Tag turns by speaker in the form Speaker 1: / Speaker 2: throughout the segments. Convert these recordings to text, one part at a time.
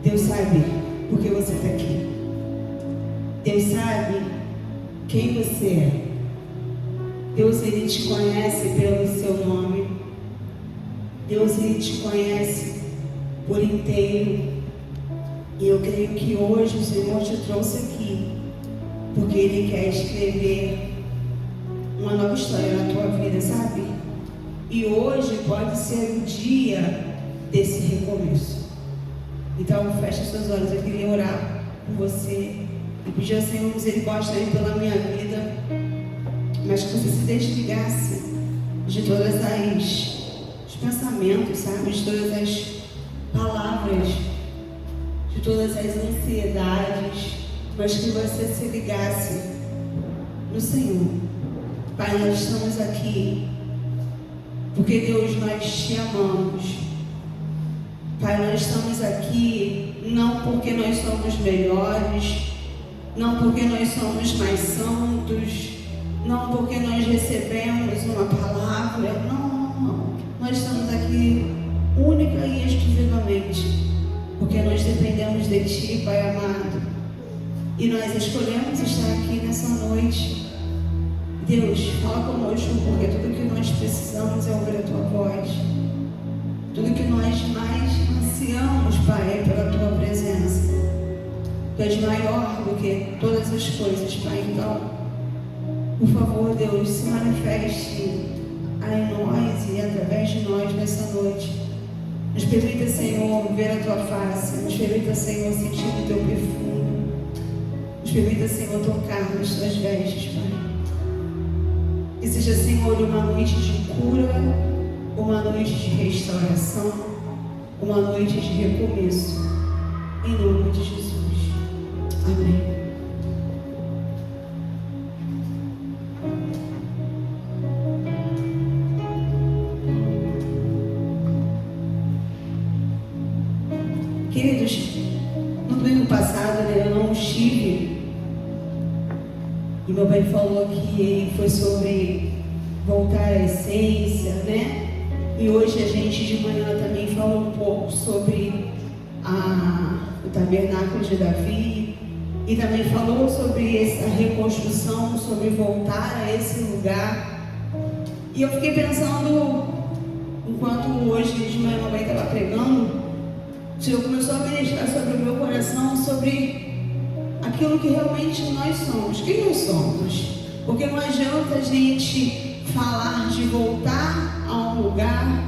Speaker 1: Deus sabe por que você está aqui. Deus sabe quem você é. Deus, Ele te conhece pelo seu nome. Deus, Ele te conhece por inteiro. E eu creio que hoje o Senhor te trouxe aqui porque Ele quer escrever uma nova história na tua vida, sabe? E hoje pode ser o dia desse recomeço. Então fecha seus olhos. Eu queria orar por você e pedir ao Senhor misericórdia aí pela minha vida, mas que você se desligasse de todas os pensamentos, sabe? De todas as palavras, de todas as ansiedades, mas que você se ligasse no Senhor. Pai, nós estamos aqui porque, Deus, nós te amamos. Pai, nós estamos aqui não porque nós somos melhores, não porque nós somos mais santos, não porque nós recebemos uma palavra, não. Nós estamos aqui única e exclusivamente porque nós dependemos de Ti, Pai amado, e nós escolhemos estar aqui nessa noite. Deus, fala conosco, porque tudo que nós precisamos é ouvir a Tua voz. Tudo que nós mais ansiamos, Pai, é pela Tua presença. Tu és maior do que todas as coisas, Pai. Então, por favor, Deus, se manifeste em nós e através de nós nessa noite. Nos permita, Senhor, ver a Tua face. Nos permita, Senhor, sentir o Teu perfume. Nos permita, Senhor, tocar nas Tuas vestes, Pai. Que seja, Senhor, uma noite de cura, uma noite de restauração, uma noite de recomeço. Em nome de Jesus. Amém. Queridos, no domingo passado, eu não estive. E meu pai falou que foi sobre voltar à essência, né? E hoje a gente de manhã também falou um pouco sobre o tabernáculo de Davi. E também falou sobre essa reconstrução, sobre voltar a esse lugar. E eu fiquei pensando, enquanto hoje de manhã meu pai estava pregando, o Senhor começou a ministrar sobre o meu coração, sobre aquilo que realmente nós somos. Quem nós somos? Porque não adianta a gente falar de voltar a um lugar,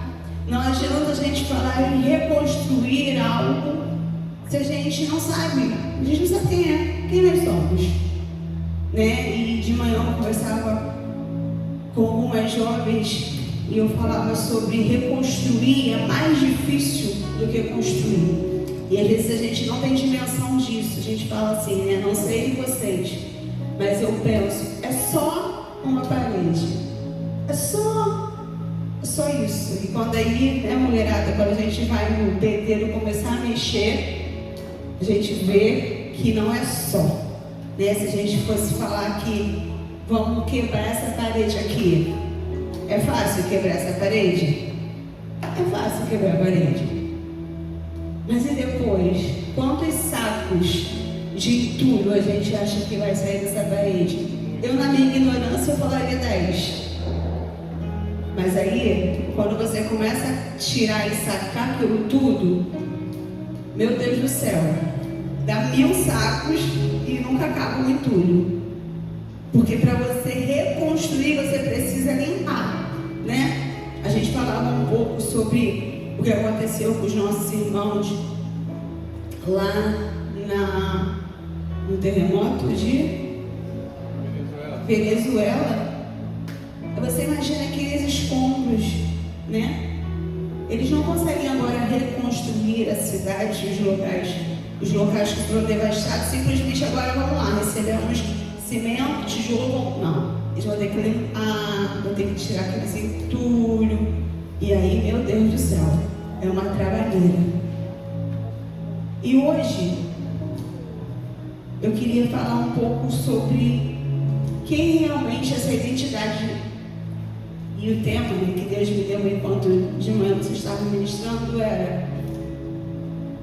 Speaker 1: não adianta a gente falar em reconstruir algo, se a gente não sabe. A gente não sabe quem nós somos, né? E de manhã eu conversava com algumas jovens e eu falava sobre reconstruir é mais difícil do que construir. E às vezes a gente não tem dimensão disso. A gente fala assim, né? Não sei de vocês, mas eu penso, é só uma parede. É só isso. E quando aí, né, mulherada, quando a gente vai no pedreiro começar a mexer, a gente vê que não é só. Né? Se a gente fosse falar que vamos quebrar essa parede aqui, é fácil quebrar essa parede? É fácil quebrar a parede. Mas e depois? Quantos sacos de entulho a gente acha que vai sair dessa parede? Eu, na minha ignorância, eu falaria 10. Mas aí, quando você começa a tirar e sacar aquilo tudo, meu Deus do céu, dá 1000 sacos e nunca acaba o entulho. Porque para você reconstruir, você precisa limpar, né? A gente falava um pouco sobre o que aconteceu com os nossos irmãos lá no terremoto de Venezuela. Você imagina aqueles escombros, né? Eles não conseguem agora reconstruir a cidade, os locais que foram devastados. Simplesmente agora vamos lá, recebemos cimento, tijolo, não. Eles vão ter que limpar, vão ter que tirar aquele entulho. E aí, meu Deus do céu, é uma trabalheira. E hoje, eu queria falar um pouco sobre quem realmente é essa identidade. E o tema, né, que Deus me deu enquanto de manhã vocês estavam ministrando era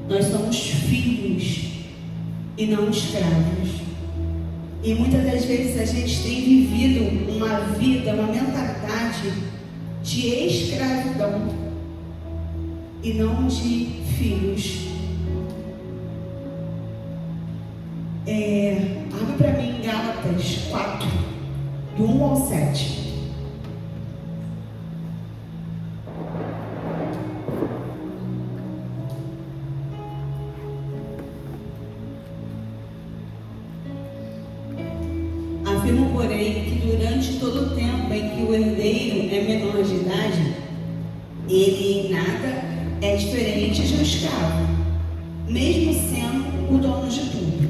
Speaker 1: Nós somos filhos e não escravos. E muitas das vezes a gente tem vivido uma vida, uma mentalidade de escravidão e não de filhos. Abre para mim Gálatas 4, do 1 ao 7. Afirmo, porém, que durante todo o tempo em que o herdeiro é menor de idade, ele em nada é diferente de um escravo, mesmo sendo o dono de tudo.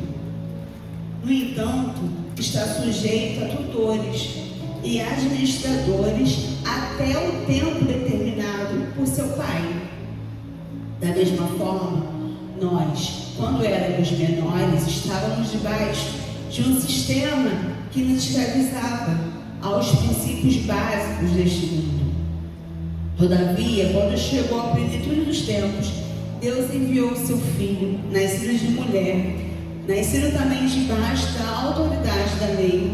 Speaker 1: No entanto, está sujeito a tutores e administradores até o tempo determinado por seu pai. Da mesma forma, nós, quando éramos menores, estávamos debaixo de um sistema que nos escravizava aos princípios básicos deste mundo. Todavia, quando chegou a plenitude dos tempos, Deus enviou o seu Filho, nascido de mulher, nascido também debaixo da autoridade da lei,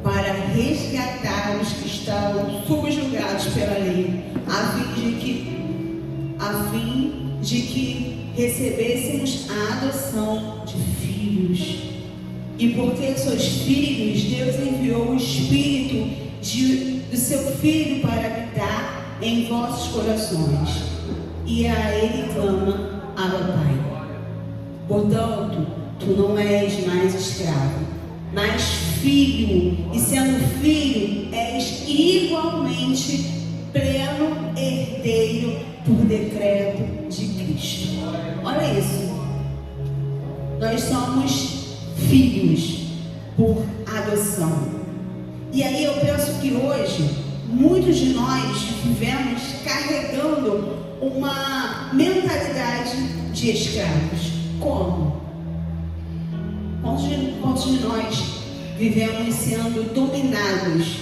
Speaker 1: para resgatar os que estavam subjugados pela lei, a fim de que recebêssemos a adoção de filhos. E porque sois filhos, Deus enviou o Espírito do seu Filho para habitar em vossos corações. E a Ele clama, Abba, Pai. Portanto, tu não és mais escravo, mas filho. E sendo filho, és igualmente pleno herdeiro por decreto de Cristo. Olha isso. Nós somos filhos por adoção. E aí eu penso que hoje muitos de nós vivemos carregando uma mentalidade de escravos. Como? Quantos de nós vivemos sendo dominados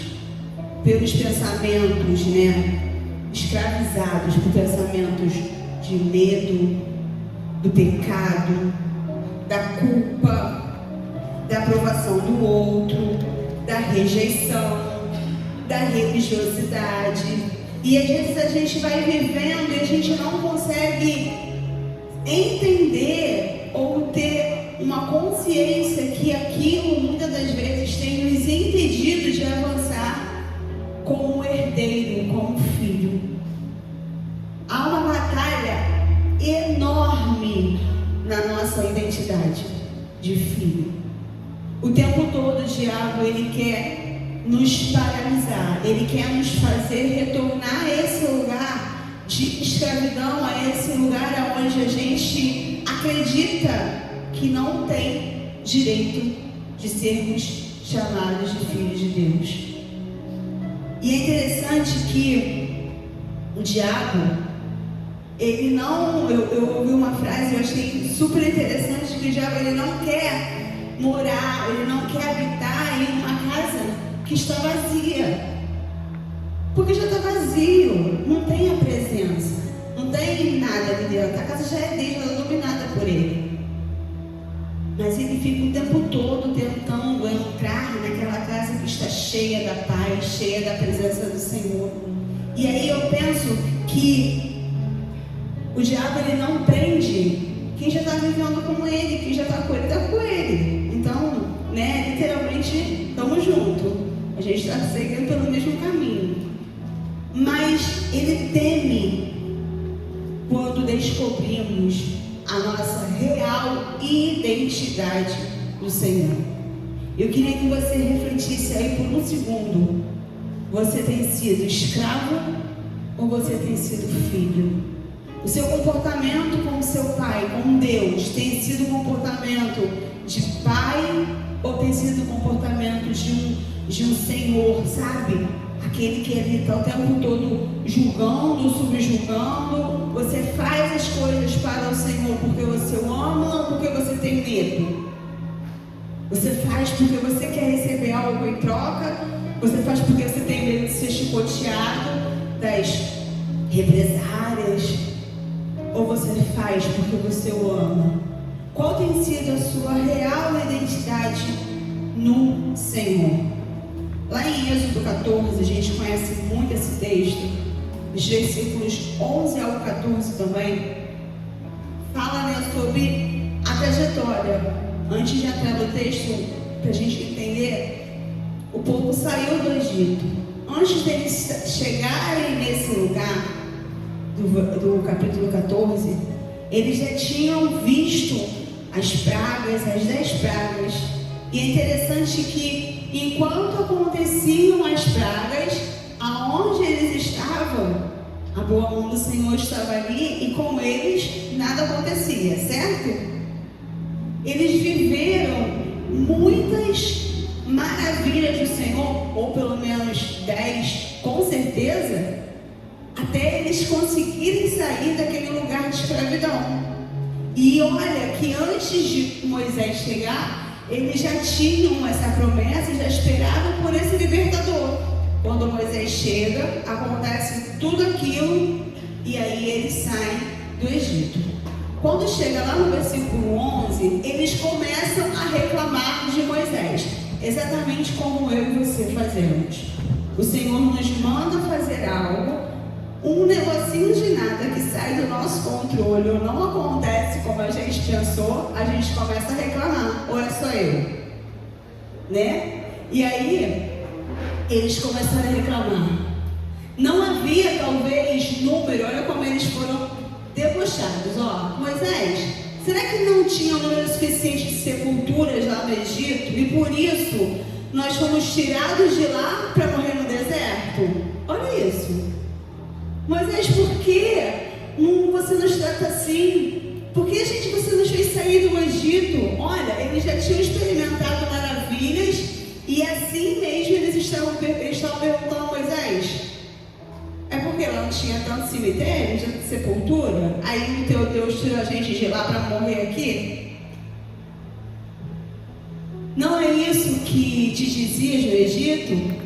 Speaker 1: pelos pensamentos, escravizados por pensamentos de medo, do pecado, da culpa, da aprovação do outro, da rejeição, da religiosidade. E às vezes a gente vai vivendo e a gente não consegue entender ou ter uma consciência que aquilo muitas das vezes tem nos impedido de avançar como herdeiro, como filho. Há uma batalha enorme na nossa identidade de filho. O tempo todo o diabo, ele quer nos paralisar, ele quer nos fazer retornar a esse lugar de escravidão, a esse lugar onde a gente acredita que não tem direito de sermos chamados de filhos de Deus. E é interessante que o diabo, ele não, eu ouvi uma frase, eu achei super interessante, que o diabo, ele não quer morar, ele não quer habitar em uma casa que está vazia, porque já está vazio, não tem a presença, não tem nada ali dentro, a casa já é dele, ela é dominada por ele. Mas ele fica o tempo todo tentando entrar naquela casa que está cheia da paz, cheia da presença do Senhor. E aí eu penso que o diabo, ele não prende quem já está vivendo como ele, quem já está com ele, está com ele. Então, literalmente, estamos juntos. A gente está seguindo pelo mesmo caminho. Mas ele teme quando descobrimos a nossa real identidade do Senhor. Eu queria que você refletisse aí por um segundo. Você tem sido escravo ou você tem sido filho? O seu comportamento com o seu pai, com Deus, tem sido um comportamento de pai ou tem sido um comportamento de um senhor, sabe? Aquele que ele está o tempo todo julgando, subjugando. Você faz as coisas para o Senhor porque você o ama ou porque você tem medo? Você faz porque você quer receber algo em troca? Você faz porque você tem medo de ser chicoteado, das represárias? ou você faz porque você o ama? Qual tem sido a sua real identidade no Senhor? Lá em Êxodo 14, a gente conhece muito esse texto, os versículos 11 ao 14 também, fala, né, sobre a trajetória. Antes de entrar no texto, para a gente entender, o povo saiu do Egito. Antes deles chegarem nesse lugar, do capítulo 14, eles já tinham visto as pragas, as 10 pragas. E é interessante que, enquanto aconteciam as pragas, aonde eles estavam, a boa mão do Senhor estava ali e com eles nada acontecia, certo? Eles viveram muitas maravilhas do Senhor, ou pelo menos 10, com certeza, até eles conseguirem sair daquele lugar de escravidão. E olha que antes de Moisés chegar, eles já tinham essa promessa e já esperavam por esse libertador. Quando Moisés chega, acontece tudo aquilo e aí eles saem do Egito. Quando chega lá no versículo 11, eles começam a reclamar de Moisés, exatamente como eu e você fazemos. O Senhor nos manda fazer algo, um negocinho de nada que sai do nosso controle ou não acontece como a gente pensou, a gente começa a reclamar, ou é só eu? Né? E aí, eles começaram a reclamar. Não havia talvez número, olha como eles foram debochados, ó. Moisés, será que não tinha número suficiente de sepulturas lá no Egito e por isso nós fomos tirados de lá para morrer no deserto? Olha isso. Moisés, por que você nos trata assim? Por que você nos fez sair do Egito? Olha, eles já tinham experimentado maravilhas e assim mesmo eles estavam perguntando a Moisés, é porque lá não tinha tanto cemitério, de sepultura? Aí o teu Deus tirou a gente de lá para morrer aqui? Não é isso que te dizias no Egito?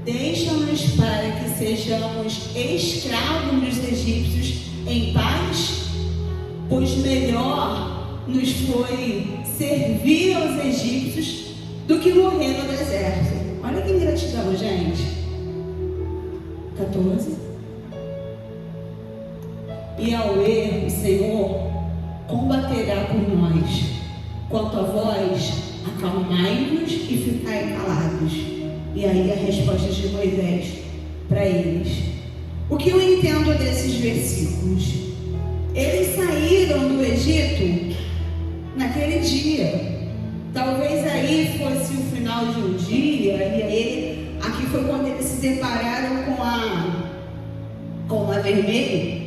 Speaker 1: Deixa-nos para que sejamos escravos dos egípcios em paz, pois melhor nos foi servir aos egípcios do que morrer no deserto. Olha que ingratidão, gente. 14. E ao erro, o Senhor combaterá por nós. Quanto a vós, acalmai-vos e ficai calados. E aí a resposta de Moisés para eles. O que eu entendo desses versículos? Eles saíram do Egito naquele dia. Talvez aí fosse o final de um dia, e aí aqui foi quando eles se depararam com a vermelha.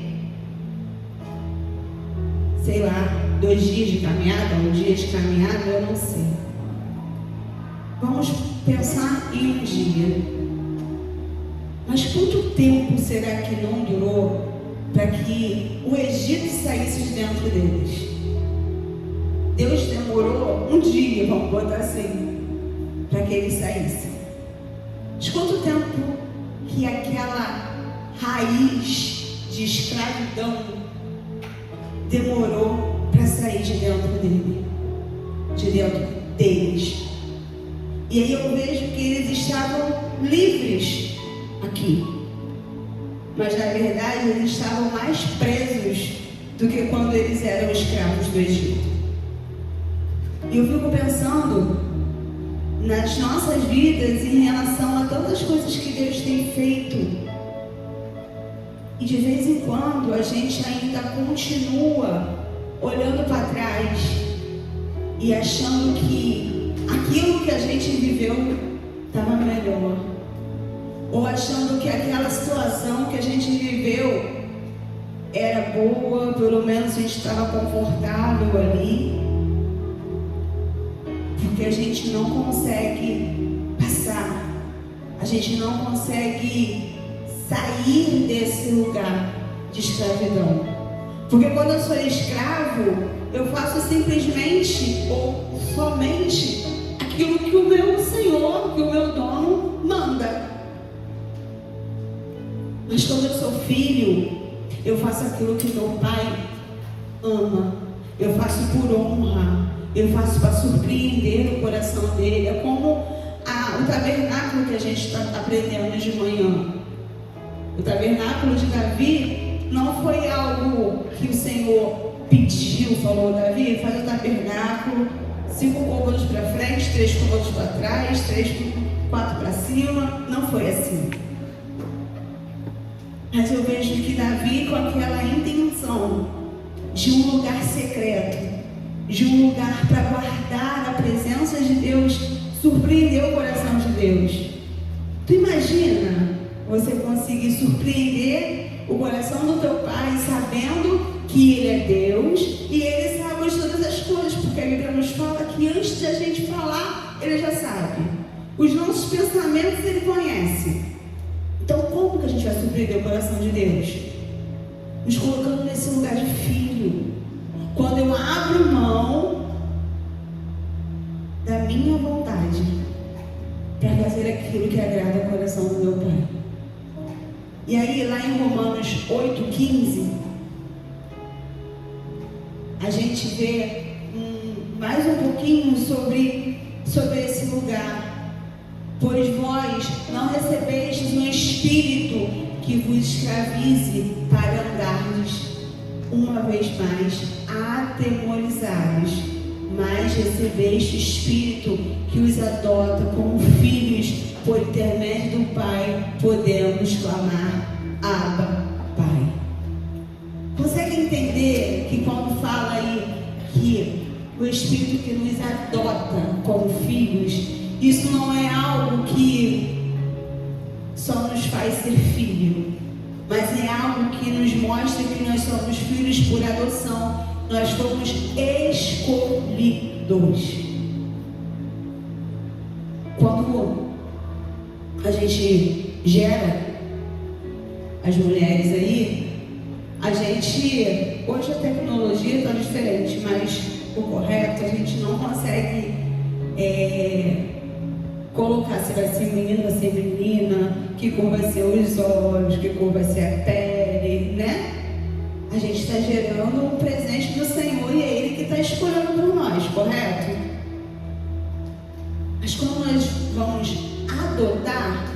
Speaker 1: Sei lá, 2 dias de caminhada, 1 dia de caminhada, eu não sei. Vamos pensar em um dia. Mas quanto tempo será que não durou para que o Egito saísse de dentro deles? Deus demorou um dia, vamos botar assim, para que eles saíssem. Mas quanto tempo que aquela raiz de escravidão demorou para sair de dentro deles? E aí eu vejo que eles estavam livres aqui, mas na verdade eles estavam mais presos do que quando eles eram escravos do Egito. E eu fico pensando nas nossas vidas em relação a tantas coisas que Deus tem feito. E de vez em quando a gente ainda continua olhando para trás e achando que aquilo que a gente viveu estava melhor, ou achando que aquela situação que a gente viveu era boa, pelo menos a gente estava confortável ali, porque a gente não consegue passar, a gente não consegue sair desse lugar de escravidão. Porque quando eu sou escravo, eu faço simplesmente ou somente aquilo que o meu Senhor, que o meu dono manda. Mas quando eu sou filho, eu faço aquilo que meu pai ama. Eu faço por honra. Eu faço para surpreender o coração dele. É como o tabernáculo que a gente está aprendendo de manhã. O tabernáculo de Davi não foi algo que o Senhor pediu, falou: Davi, faz o tabernáculo, 5 côvados para frente, 3 côvados para trás, 4 para cima. Não foi assim. Mas eu vejo que Davi, com aquela intenção de um lugar secreto, de um lugar para guardar a presença de Deus, surpreendeu o coração de Deus. Tu imagina você conseguir surpreender o coração do teu pai, sabendo que ele é Deus e ele sabe de todas as coisas, porque a Bíblia nos fala que antes de a gente falar, ele já sabe. Os nossos pensamentos ele conhece. Então, como que a gente vai surpreender o coração de Deus? Nos colocando nesse lugar de filho. Quando eu abro mão da minha vontade para fazer aquilo que agrada o coração do meu pai. E aí, lá em Romanos 8,15, a gente vê mais um pouquinho sobre esse lugar. Pois vós não recebestes um espírito que vos escravize para andardes uma vez mais atemorizados, mas recebeste o espírito que os adota como filhos. Por intermédio do Pai podemos clamar: Abba, Pai. Consegue entender que quando fala aí que o espírito que nos adota como filhos, isso não é algo que só nos faz ser filho, mas é algo que nos mostra que nós somos filhos por adoção. Nós fomos escolhidos. Quando a gente gera as mulheres aí, a gente, hoje a tecnologia está diferente, mas o correto, a gente não consegue colocar se vai ser menino, vai ser menina, que cor vai ser os olhos, que cor vai ser a pele, né? A gente está gerando um presente do Senhor e é Ele que está escolhendo por nós, correto? Mas quando nós vamos adotar,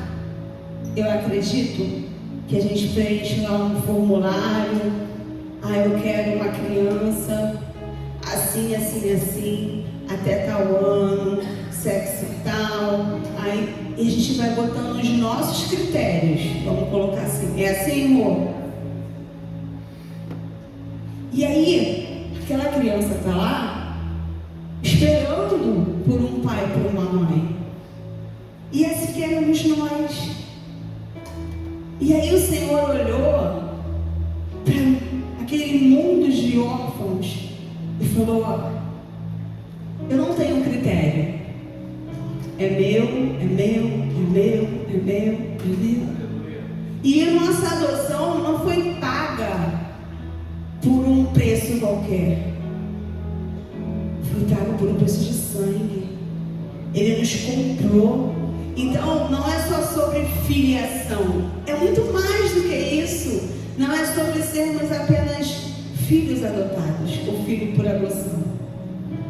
Speaker 1: eu acredito que a gente preenche lá um formulário. Eu quero uma criança assim, assim, assim, até tal ano, sexo tal. Aí a gente vai botando os nossos critérios, vamos colocar assim. É assim, amor? E aí, aquela criança está lá, esperando por um pai, por uma mãe. E assim queremos nós. E aí o Senhor olhou para aquele mundo de órfãos e falou: eu não tenho critério. É meu, é meu, é meu, é meu, é meu. E a nossa adoção não foi paga por um preço qualquer. Foi pago por um preço de sangue. Ele nos comprou. Então, não é só sobre filiação. É muito mais do que isso. Não é sobre sermos apenas filhos adotados, ou filho por adoção.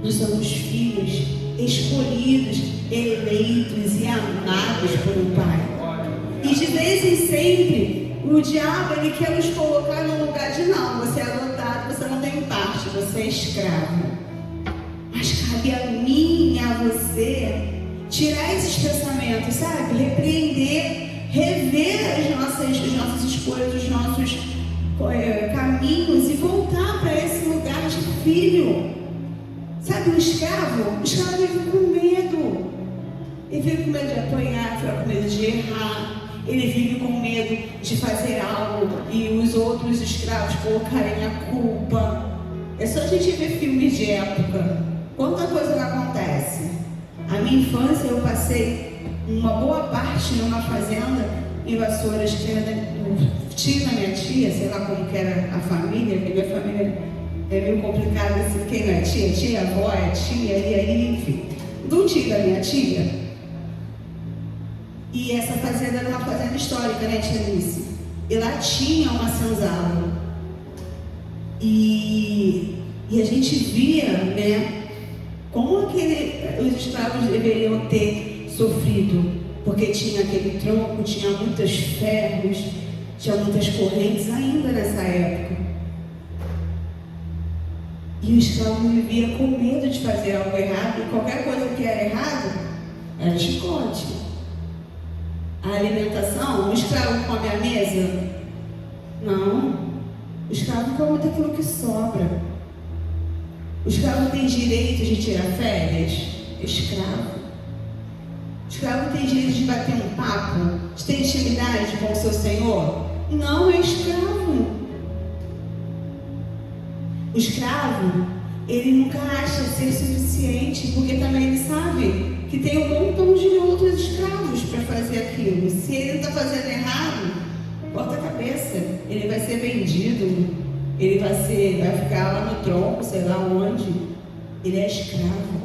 Speaker 1: Nós somos filhos escolhidos, eleitos e amados por um Pai. E de vez em sempre, o diabo ele quer nos colocar num lugar de não. Você é adotado, você não tem parte, você é escravo. Mas cabe a mim e a você tirar esses pensamentos, sabe? Repreender, rever as nossas escolhas, os nossos caminhos e voltar para esse lugar de filho. Sabe, o escravo vive com medo. Ele vive com medo de apanhar, fica com medo de errar. Ele vive com medo de fazer algo e os outros escravos colocarem a culpa. É só a gente ver filmes de época. Quanta coisa não acontece. A minha infância eu passei uma boa parte numa fazenda em Vassouras, que era tio da minha tia, sei lá como que era a família, porque minha família é meio complicada assim, quem não é tia? Tia, avó, é tia, e aí, enfim. Do tio da minha tia. E essa fazenda era uma fazenda histórica, né, tia Alice? E lá tinha uma senzala. E a gente via, né, como os escravos deveriam ter sofrido, porque tinha aquele tronco, tinha muitos ferros, tinha muitas correntes ainda nessa época. E o escravo vivia com medo de fazer algo errado, e qualquer coisa que era errado era chicote. A alimentação, o escravo come à mesa? Não. O escravo come daquilo que sobra. O escravo tem direito de tirar férias? Escravo. O escravo tem direito de bater um papo, de ter intimidade com o seu senhor? Não, é escravo. O escravo, ele nunca acha ser suficiente, porque também ele sabe que tem um montão de outros escravos para fazer aquilo. Se ele está fazendo errado, corta a cabeça, ele vai ser vendido, ele vai ficar lá no tronco, sei lá onde. Ele é escravo.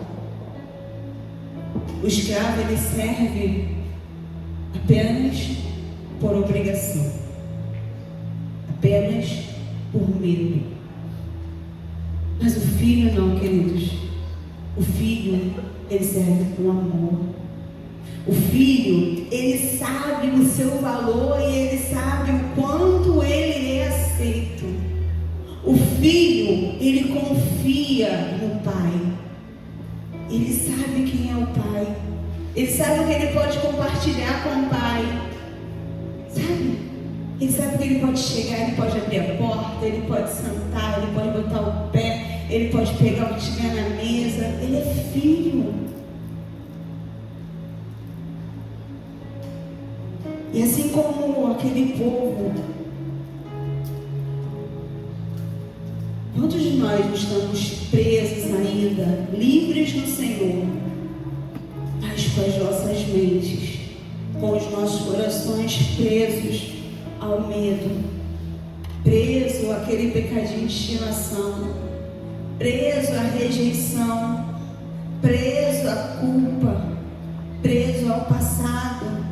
Speaker 1: O escravo, ele serve apenas por obrigação, apenas por medo. Mas o filho não, queridos. O filho, ele serve com amor. O filho, ele sabe o seu valor e ele sabe o quanto ele é aceito. O filho, ele confia no pai. Ele sabe quem é o pai. Ele sabe o que ele pode compartilhar com o pai. Sabe? Ele sabe que ele pode chegar, ele pode abrir a porta, ele pode sentar, ele pode botar o pé, ele pode pegar o que tiver na mesa. Ele é filho. E assim como aquele povo, quantos de nós estamos presos ainda, livres no Senhor, mas com as nossas mentes, com os nossos corações presos ao medo, preso àquele pecadinho de estimação, preso à rejeição, preso à culpa, preso ao passado.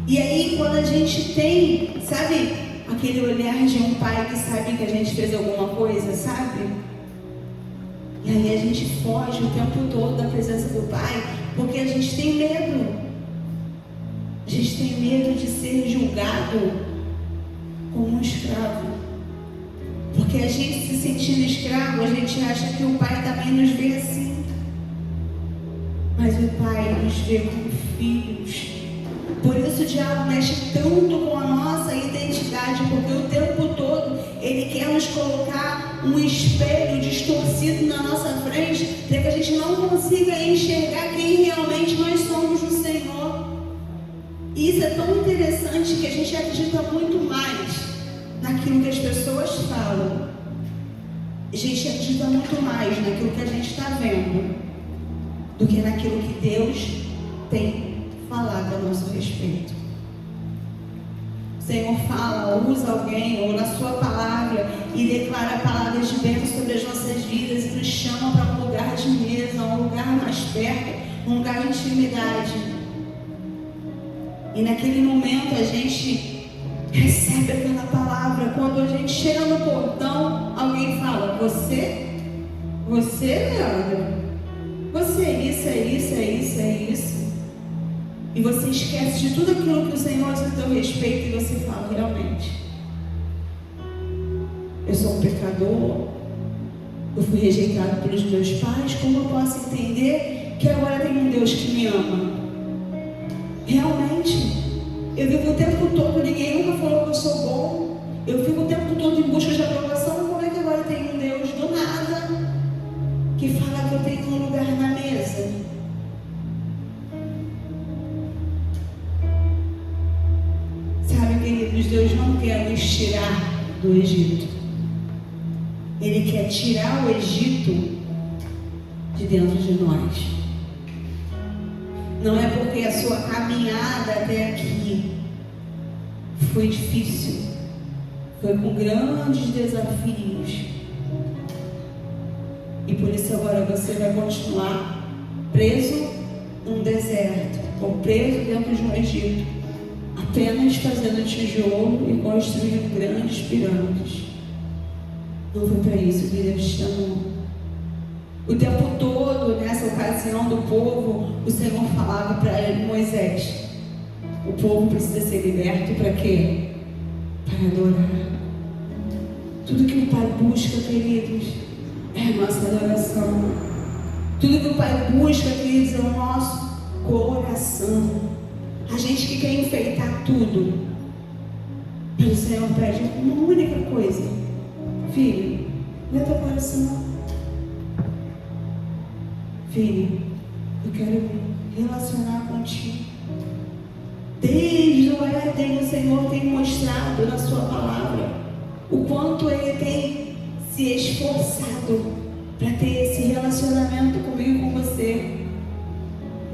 Speaker 1: E aí, quando a gente tem, sabe, aquele olhar de um pai que sabe que a gente fez alguma coisa, sabe? E aí a gente foge o tempo todo da presença do pai, porque a gente tem medo. A gente tem medo de ser julgado como um escravo. Porque a gente, se sentindo escravo, a gente acha que o pai também nos vê assim. Mas o pai nos vê como filhos. Por isso o diabo mexe tanto com a nossa identidade, porque o tempo todo ele quer nos colocar um espelho distorcido na nossa frente, para que a gente não consiga enxergar quem realmente nós somos no Senhor. E isso é tão interessante que a gente acredita muito mais naquilo que as pessoas falam. A gente acredita muito mais naquilo que a gente está vendo do que naquilo que Deus tem falado a nosso respeito. O Senhor fala, usa alguém ou na sua palavra e declara palavras de bênção sobre as nossas vidas e nos chama para um lugar de mesa, um lugar mais perto, um lugar de intimidade. E naquele momento a gente recebe aquela palavra. Quando a gente chega no portão, alguém fala: Você, Leandro, você é isso, é isso, é isso, é isso. E você esquece de tudo aquilo que o Senhor diz a teu respeito e você fala: realmente, eu sou um pecador, eu fui rejeitado pelos meus pais, como eu posso entender que agora tem um Deus que me ama? Realmente, eu vivo o tempo todo, ninguém nunca falou que eu sou bom, eu fico o tempo todo em busca de aprovação, como é que agora tem um Deus do nada que fala que eu tenho um lugar na mesa? Sabe, queridos, Deus não quer nos tirar do Egito. Ele quer tirar o Egito de dentro de nós. Não é porque a sua caminhada até aqui foi difícil, foi com grandes desafios, e por isso agora você vai continuar preso num deserto, ou preso dentro de um Egito, apenas fazendo tijolo e construindo grandes pirâmides. Não foi para isso que Deus te chamou. O tempo todo, nessa ocasião do povo, o Senhor falava para ele, Moisés, o povo precisa ser liberto para quê? Para adorar. Tudo que o Pai busca, queridos, é a nossa adoração. Tudo que o Pai busca, queridos, é o nosso coração. A gente que quer enfeitar tudo, mas o Senhor pede uma única coisa: filho, lê teu coração. Filho, eu quero me relacionar contigo. Desde o Éden, o Senhor tem mostrado na sua palavra o quanto Ele tem se esforçado para ter esse relacionamento comigo e com você.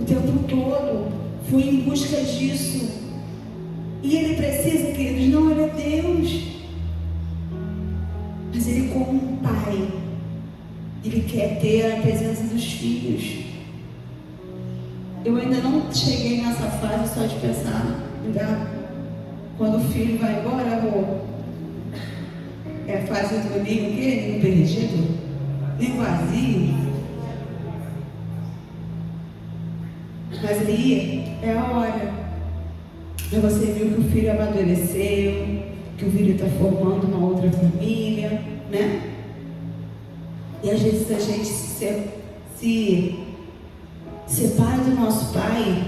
Speaker 1: O tempo todo fui em busca disso. E Ele precisa, queridos, não, Ele é Deus, mas Ele, como um pai, Ele quer ter a presença dos filhos. Eu ainda não cheguei nessa fase só de pensar, quando o filho vai embora, é a fase do ninho perdido, ninho vazio. Mas aí é a hora. Você viu que o filho amadureceu, que o filho está formando uma outra família, né? E às vezes a gente se separa do nosso pai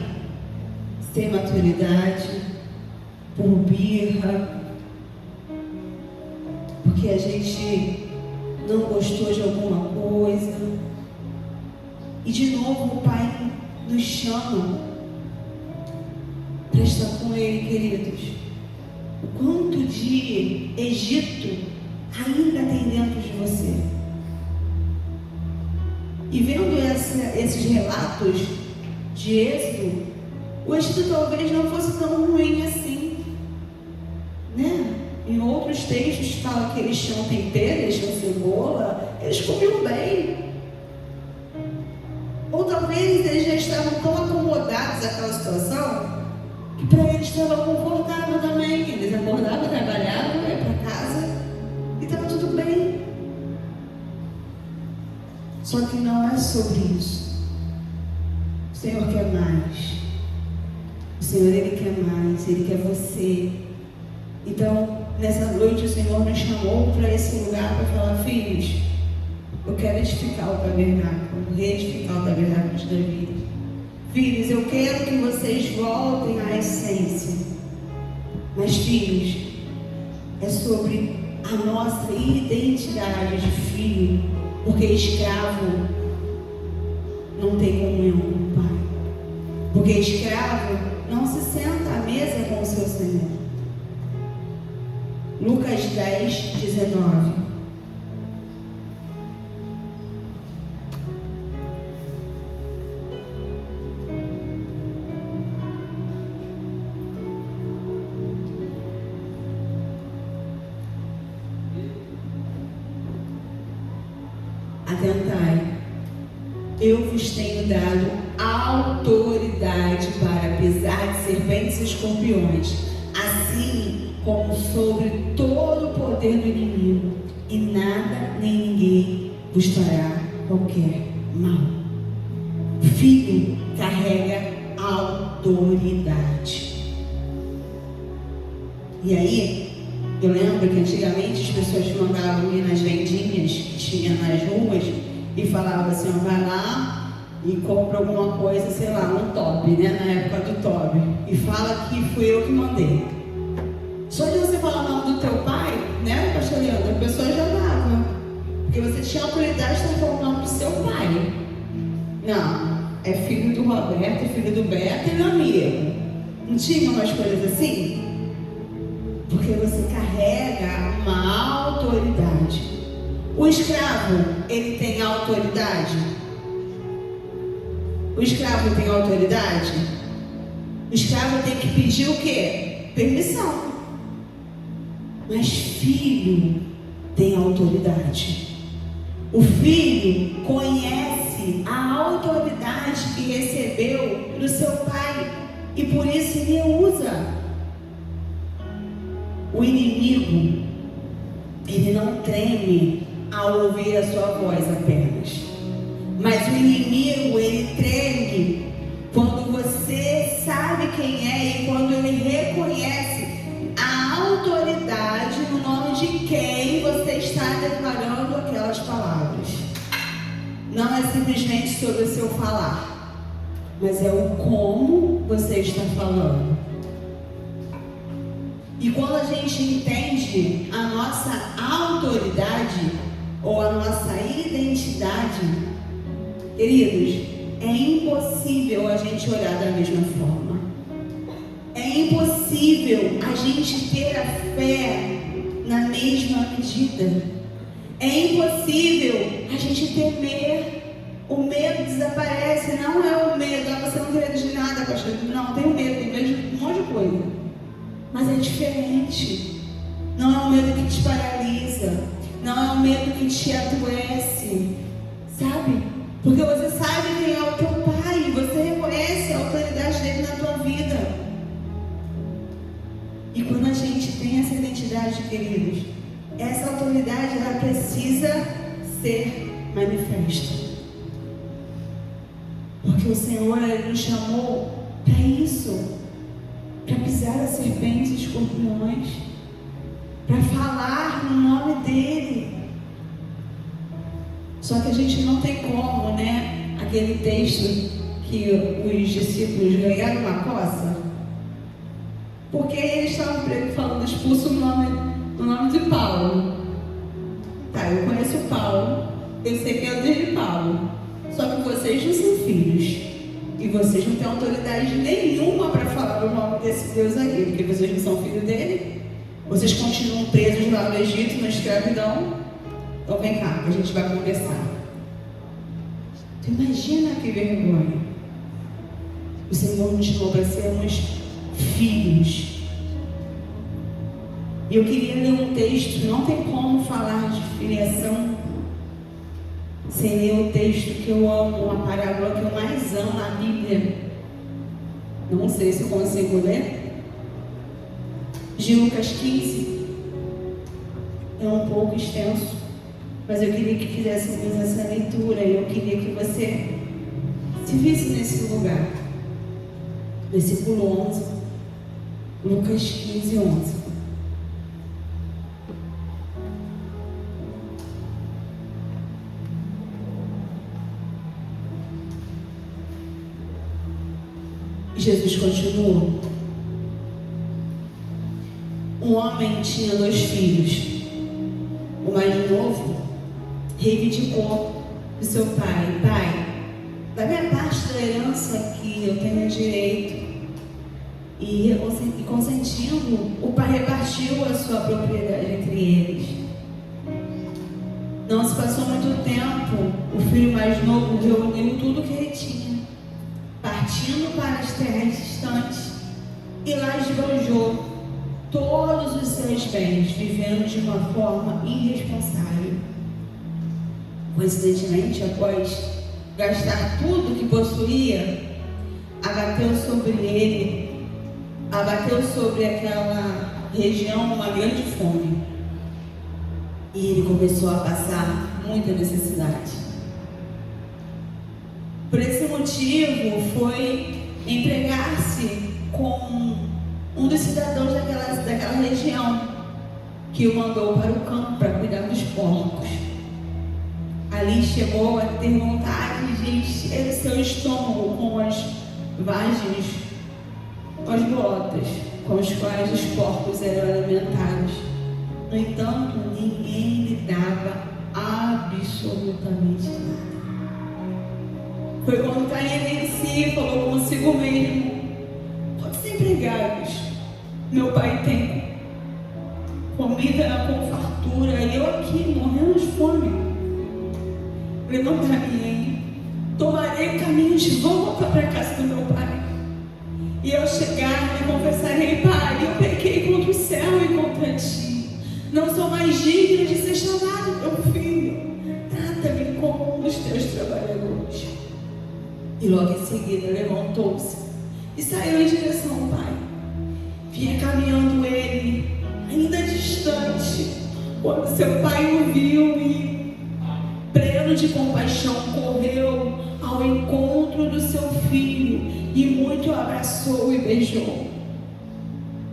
Speaker 1: sem maturidade, por birra, porque a gente não gostou de alguma coisa. E de novo o pai nos chama para estar com Ele, queridos. O quanto de Egito ainda tem dentro de você. E vendo esses relatos de Êxodo, o Egito talvez não fosse tão ruim assim, né? Em outros textos fala que eles tinham tempero, eles tinham cebola, eles comiam bem. Ou talvez eles já estavam tão acomodados àquela situação que para eles estava confortável também. Eles acordavam, trabalhavam, iam para casa e estava tudo bem. Só que não é sobre isso. O Senhor quer mais. O Senhor, Ele quer mais. Ele quer você. Então, nessa noite, o Senhor nos chamou para esse lugar para falar: filhos, eu quero edificar o tabernáculo, reedificar o tabernáculo de Davi. Filhos, eu quero que vocês voltem à essência. Mas, filhos, é sobre a nossa identidade de filho. Porque escravo não tem comunhão com o Pai. Porque escravo não se senta à mesa com o seu Senhor. Lucas 10, 19. Atentai, eu vos tenho dado autoridade para pisar de serpentes e escorpiões, assim como sobre todo o poder do inimigo, e nada nem ninguém vos fará qualquer mal. O filho carrega autoridade. E aí, eu lembro que antigamente as pessoas mandavam ir nas vendinhas que tinha nas ruas e falavam assim: ó, vai lá e compra alguma coisa, sei lá, um top, né? Na época do top. E fala que fui eu que mandei. Só de você falar o nome do teu pai, né, pastor Leandro, a pessoa já dava. Porque você tinha autoridade de falar o nome do seu pai. Não, é filho do Roberto, filho do Beto e meu amigo. Não tinha umas coisas assim? Porque você carrega uma autoridade. O escravo, ele tem autoridade? O escravo tem autoridade? O escravo tem que pedir o quê? Permissão. Mas filho tem autoridade. O filho conhece a autoridade que recebeu do seu pai e por isso ele usa. O inimigo, ele não treme ao ouvir a sua voz apenas. Mas o inimigo, ele treme quando você sabe quem é e quando ele reconhece a autoridade no nome de quem você está declarando aquelas palavras. Não é simplesmente sobre o seu falar, mas é o como você está falando. E quando a gente entende a nossa autoridade ou a nossa identidade, queridos, é impossível a gente olhar da mesma forma. É impossível a gente ter a fé na mesma medida. É impossível a gente temer. O medo desaparece. Não é o medo, você não tem medo de nada, pastor. Não, tenho medo, tenho medo de um monte de coisa. Mas é diferente. Não é o medo que te paralisa. Não é o medo que te adoece. Sabe? Porque você sabe quem é o teu pai. Você reconhece a autoridade dele na tua vida. E quando a gente tem essa identidade, queridos, essa autoridade, ela precisa ser manifesta. Porque o Senhor, ele nos chamou para isso. Para pisar as serpentes e escorpiões. Para falar no nome dele. Só que a gente não tem como, né? Aquele texto que os discípulos ganharam uma coça. Porque eles estavam falando, expulso no nome de Paulo. Tá, eu conheço Paulo. Eu sei que é o Deus de Paulo. Só que vocês não são filhos. E vocês não têm autoridade nenhuma para falar o nome desse Deus aí. Porque vocês não são filhos dele. Vocês continuam presos lá no Egito, na escravidão. Então vem cá, que a gente vai conversar. Tu imagina que vergonha. O Senhor nos chamou para sermos filhos. E eu queria ler um texto. Não tem como falar de filiação sem ler o texto que eu amo, uma parábola que eu mais amo na Bíblia. Não sei se eu consigo ler. De Lucas 15. É um pouco extenso, mas eu queria que fizéssemos essa leitura. E eu queria que você se visse nesse lugar. Versículo 11. Lucas 15, 11. Jesus continuou. Um homem tinha 2 filhos. O mais novo reivindicou do seu pai: pai, da minha parte da herança que eu tenho direito. E consentindo, o pai repartiu a sua propriedade entre eles. Não se passou muito tempo, o filho mais novo reuniu tudo que ele tinha, partindo para as terras distantes, e lá esbanjou todos os seus bens, vivendo de uma forma irresponsável. Coincidentemente, após gastar tudo que possuía, abateu sobre aquela região uma grande fome. E ele começou a passar muita necessidade. Por esse motivo, foi empregar-se com um dos cidadãos daquela região, que o mandou para o campo para cuidar dos porcos. Ali chegou a ter vontade de encher seu estômago com as vagens, com as botas com as quais os porcos eram alimentados. No entanto, ninguém lhe dava absolutamente nada. Foi quando Caim em si falou consigo mesmo: quantos empregados meu pai tem comida com fartura e eu aqui morrendo de fome? Levantar-me-ei, tomarei caminho de volta para a casa do meu pai. E ao chegar, me confessarei: pai, eu pequei contra o céu e contra ti. Não sou mais digno de ser chamado teu filho. Trata-me como um dos teus trabalhadores. E logo em seguida levantou-se e saiu em direção ao pai. Vinha caminhando ele, ainda distante, quando seu pai o viu e grande compaixão, correu ao encontro do seu filho e muito o abraçou e beijou.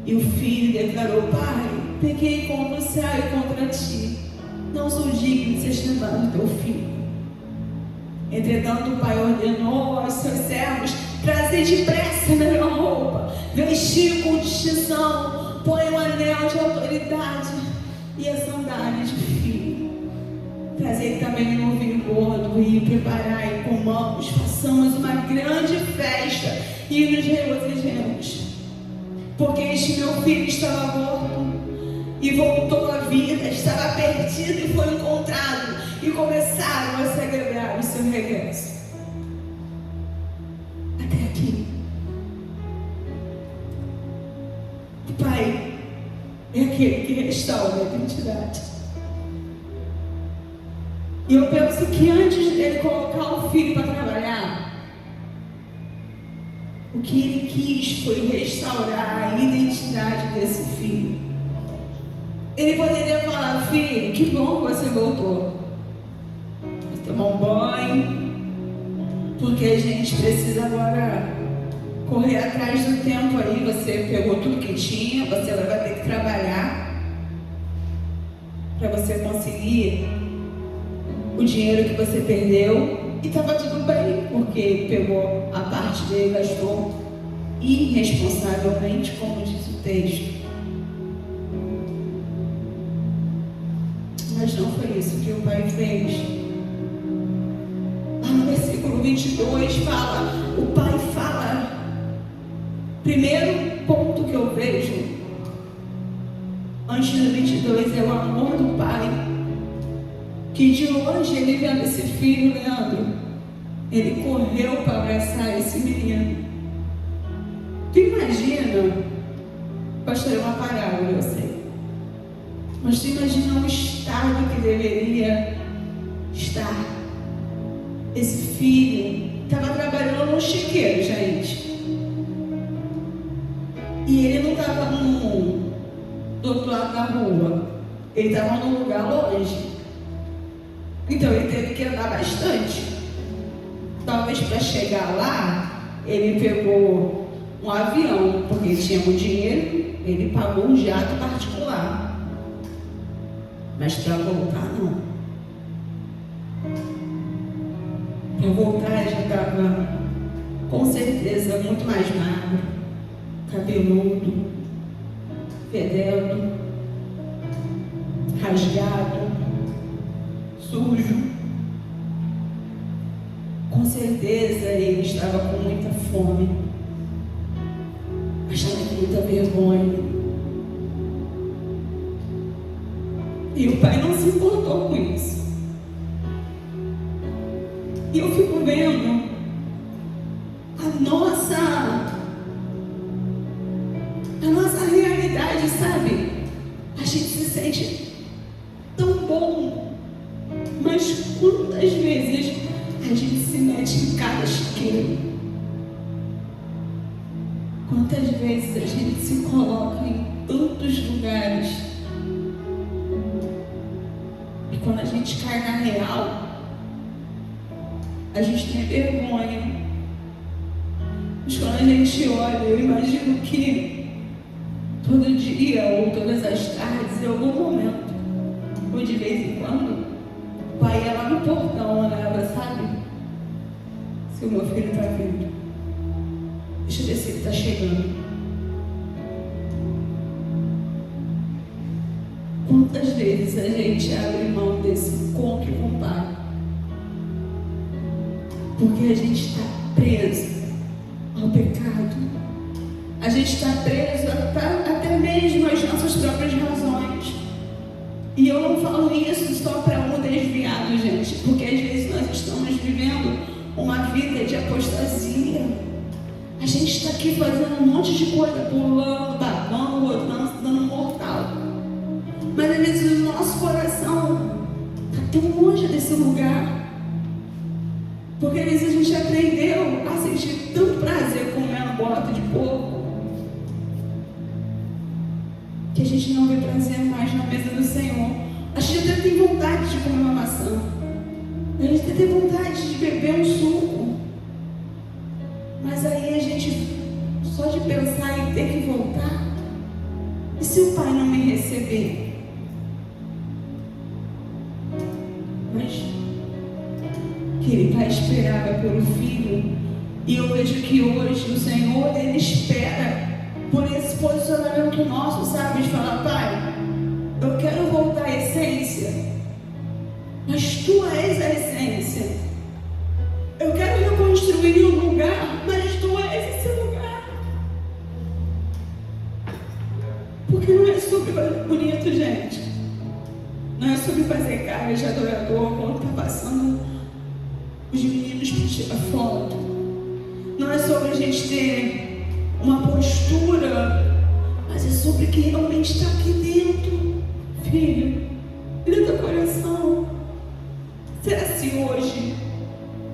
Speaker 1: E o filho declarou: Pai, pequei contra o céu e contra ti, não sou digno de ser chamado teu filho. Entretanto o pai ordenou aos seus servos: trazei depressa a melhor roupa, vestir com distinção, põe um anel de autoridade e a sandália de filho. Trazei também um novinho gordo e preparai, comamos, façamos uma grande festa e nos regozijemos. Porque este meu filho estava morto e voltou à vida, estava perdido e foi encontrado, e começaram a celebrar o seu regresso. Até aqui. O Pai é aquele que restaura a identidade. E eu penso que antes dele colocar o filho para trabalhar, o que ele quis foi restaurar a identidade desse filho. Ele poderia falar: filho, que bom que você voltou. Vou tomar um banho, porque a gente precisa agora correr atrás do tempo aí. Você pegou tudo que tinha, você vai ter que trabalhar para você conseguir o dinheiro que você perdeu. E estava tudo bem, porque pegou a parte dele, gastou irresponsavelmente, como diz o texto. Mas não foi isso que o pai fez. Lá no versículo 22 fala, o pai fala, primeiro ponto que eu vejo antes do 22 é o amor do pai, que de longe ele vendo esse filho, Leandro, ele correu para abraçar esse menino. Tu imagina, pastor, é uma parábola, eu sei, mas tu imagina o estado que deveria estar esse filho. Estava trabalhando no chiqueiro, gente, e ele não estava do outro lado da rua, ele estava num lugar longe. Então ele teve que andar bastante. Talvez para chegar lá, ele pegou um avião, porque ele tinha muito dinheiro, ele pagou um jato particular. Mas para voltar, não. Para voltar, ele já estava, com certeza, muito mais magro, cabeludo, fedendo, rasgado, sujo. Com certeza ele estava com muita fome, estava com muita vergonha, e o pai não se importou com isso. E eu fico vendo a nossa realidade, sabe? A gente se sente tão bom, mas quantas vezes a gente se mete em cada chiqueiro? Quantas vezes a gente se coloca em tantos lugares e quando a gente cai na real, a gente tem vergonha. Mas quando a gente olha, eu imagino que todo dia ou todas as tardes, em algum momento, ou de vez em quando, o pai ia lá no portão, olhava, sabe? Se o meu filho está vindo, deixa eu ver se ele está chegando. Quantas vezes a gente abre mão desse encontro com o pai? Porque a gente está preso ao pecado. A gente está preso até mesmo às nossas próprias razões. E eu não falo isso só para um desviado, gente, porque às vezes nós estamos vivendo uma vida de apostasia. A gente está aqui fazendo um monte de coisa, pulando, babando, rodando, dando mortal. Mas às vezes o nosso coração está tão longe desse lugar. Porque às vezes a gente aprendeu a sentir tanto prazer comendo bota de porco, que a gente não vê prazer mais na mesa do Senhor. A gente até tem vontade de comer uma maçã, A gente tem vontade de beber um suco. Mas aí a gente, só de pensar em ter que voltar, e se o pai não me receber? Mas aquele pai esperava pelo filho, e eu vejo que hoje o Senhor, Ele espera por esse posicionamento nosso, sabe? De falar: Pai, eu quero voltar à essência, mas Tu és a essência. Eu quero reconstruir um lugar, mas Tu és esse lugar. Porque não é sobre fazer bonito, gente. Não é sobre fazer cara de adorador quando está passando os meninos para tirar foto. Não é sobre a gente ter uma postura, mas é sobre o que realmente está aqui dentro. Filho, olha teu coração. Será se hoje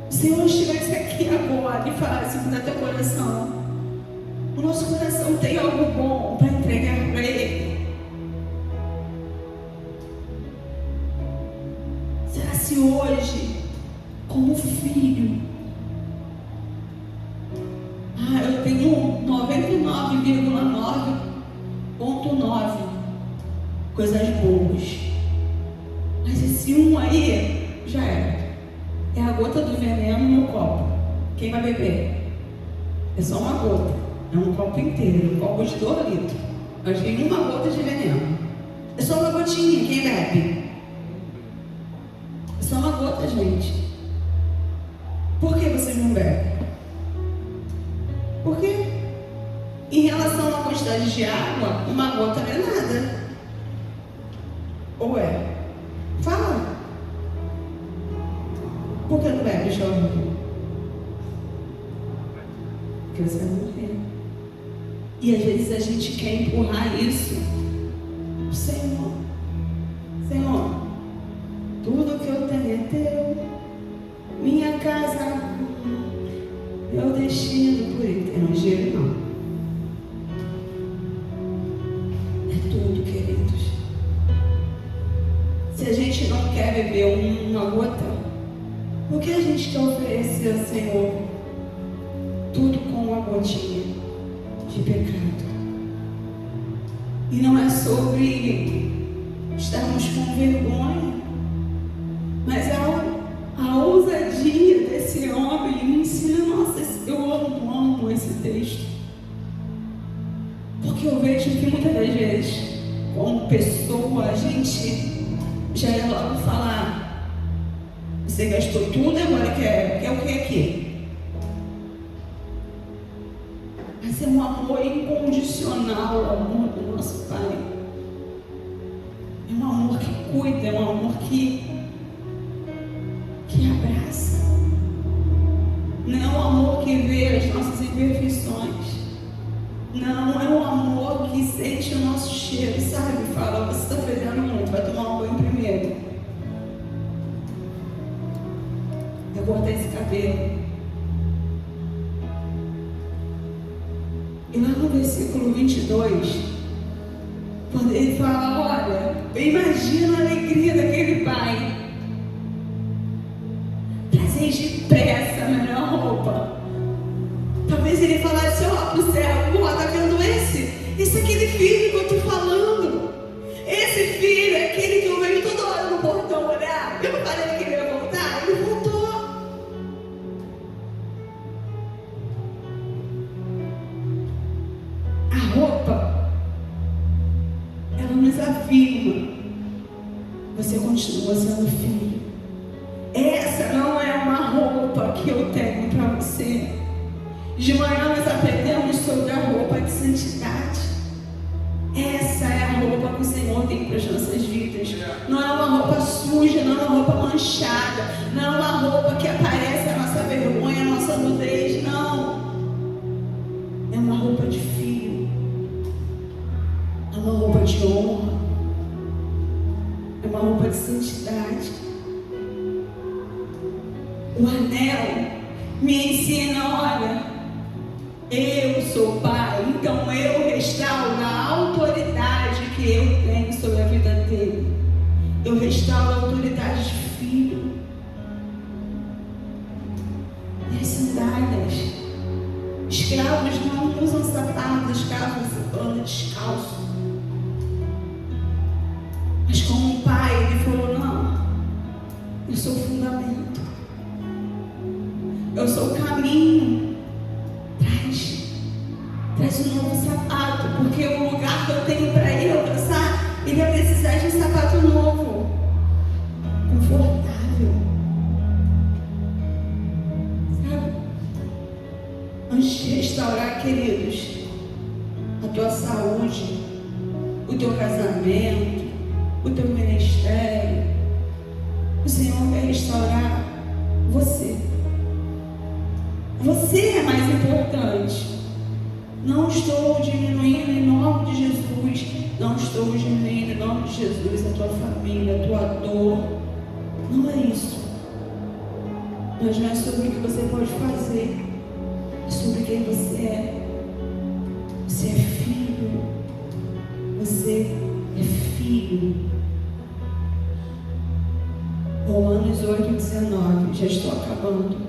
Speaker 1: o Senhor estivesse aqui agora e falasse com o teu coração: o nosso coração tem algo bom para entregar para Ele? Será se hoje, como filho, eu tenho 99,9,9 coisas boas, mas esse um aí já era. É a gota do veneno no copo. Quem vai beber? É só uma gota. É um copo inteiro, um copo de 2 litros. Mas tem uma gota de veneno. É só uma gotinha. Quem bebe? É só uma gota, gente. Por que vocês não bebem? Por quê? Em relação à quantidade de água, uma gota não é nada. Ou é? Fala. Por que não bebe, jovem? Porque você vai morrer. E às vezes a gente quer empurrar isso. Senhor, tudo que eu tenho é teu. Minha casa, meu destino por eternidade, não. É tudo, queridos. Se a gente não quer beber uma gota, o que a gente quer oferecer ao Senhor? Tudo com uma gotinha de pecado. E não é sobre estarmos com vergonha, mas a ousadia desse homem me ensina. Nossa, eu amo esse texto. Porque eu vejo que muitas das vezes, como pessoa, a gente já é logo falar: você gastou tudo, agora quer o que aqui? Mas é um amor incondicional, o amor do nosso Pai. É um amor que cuida, é um amor que abraça. Não é um amor que vê as nossas imperfeições. Não é um amor que sente o nosso cheiro, sabe? Fala: você está fedendo muito, vai tomar um banho primeiro. Eu cortei esse cabelo. E lá no versículo 22, quando ele fala: olha, imagina a alegria daquele pai. Trazer depressa a melhor roupa. Talvez ele falasse: ó, pro céu, tá vendo esse? Esse é aquele filho que eu tô falando. Esse filho é aquele que eu vejo toda hora no portão olhar. Eu não falei que ele ia voltar? Ele voltou. A roupa, ela nos afirma: você continua sendo filho. Essa não é uma roupa que eu tenho para você. De manhã nós aprendemos sobre a roupa de santidade. Essa é a roupa que o Senhor tem para as nossas vidas. Não é uma roupa suja, não é uma roupa manchada, não é uma roupa que aparece a nossa vergonha, a nossa nudez, não. É uma roupa de filho. É uma roupa de honra. É uma roupa de santidade. O anel me ensina: olha, eu sou pai, então eu restauro a autoridade que eu tenho sobre a vida dele. Eu restauro a autoridade de filho. Escravos não usam sapato, escravos andam descalço. Mas como um pai, ele falou, não, eu sou o fundamento. Eu sou o caminho. Traz um novo sapato, porque o lugar que eu tenho para ele alcançar, ele vai precisar de um sapato novo, confortável. Sabe? Antes de restaurar, queridos, a tua saúde, o teu casamento, o teu ministério, o Senhor quer restaurar você. Você é mais importante. Não estou diminuindo em nome de Jesus. Não estou diminuindo em nome de Jesus a tua família, a tua dor. Não é isso. Mas não é sobre o que você pode fazer. É sobre quem você é. Você é filho. Você é filho. Romanos 8:19. Já estou acabando.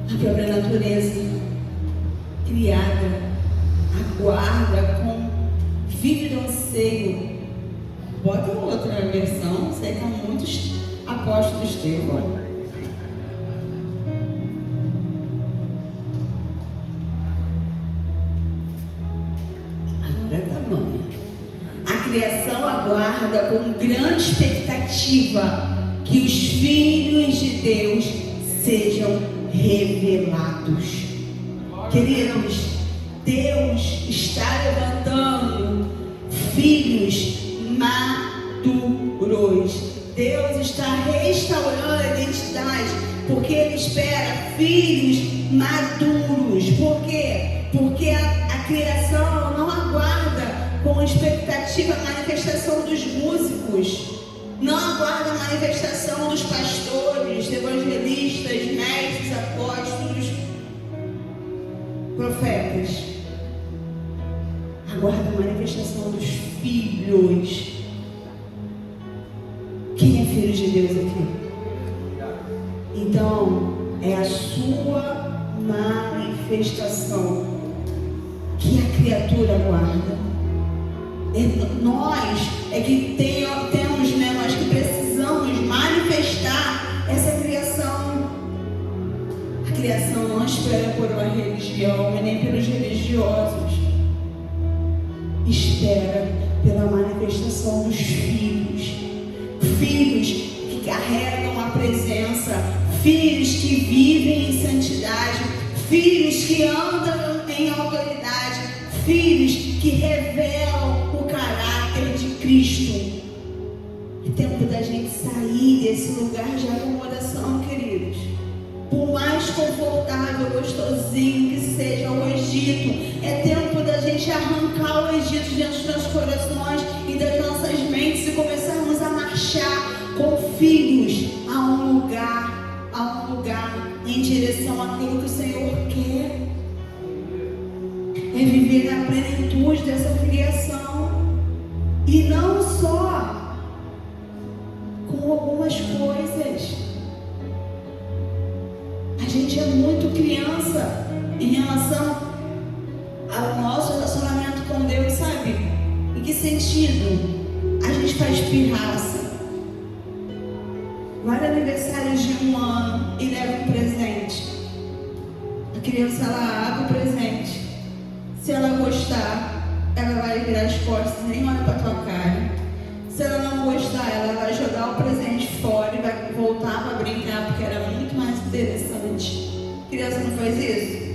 Speaker 1: A própria natureza criada aguarda com vívido anseio. Bota outra versão, sei que há muitos apóstolos Estevão. Agora é tamanho. A criação aguarda com grande expectativa que os filhos de Deus sejam revelados. Queridos, Deus está levantando filhos maduros. Deus está restaurando a identidade, porque Ele espera filhos maduros. Por quê? Porque a criação não aguarda com expectativa a manifestação dos músicos. Não aguarda a manifestação dos pastores, evangelistas, mestres, apóstolos, profetas. Aguarda a manifestação dos filhos. Quem é filho de Deus aqui? Então, é a sua manifestação que a criatura aguarda. Nós é que temos, né? Nós que precisamos manifestar essa criação. A criação não espera por uma religião e nem pelos religiosos. Espera pela manifestação dos filhos. Filhos que carregam a presença. Filhos que vivem em santidade. Filhos que andam em autoridade. Filhos que revelam o caráter de Cristo. É tempo da gente sair desse lugar de acomodação, queridos. Por mais confortável, gostosinho que seja o Egito, é tempo da gente arrancar o Egito dentro dos nossos corações e das nossas mentes e começarmos a marchar com filhos a um lugar em direção àquilo que o Senhor quer. É viver na plenitude dessa criação. E não só com algumas coisas. A gente é muito criança em relação ao nosso relacionamento com Deus, sabe? Em que sentido? A gente faz pirraça. Vai no aniversário de 1 ano e leva um presente. A criança, ela abre o presente. Se ela gostar, ela vai virar as costas e nem olha para tua cara. Se ela não gostar, ela vai jogar o presente fora e vai voltar para brincar, porque era muito mais interessante. A criança não faz isso?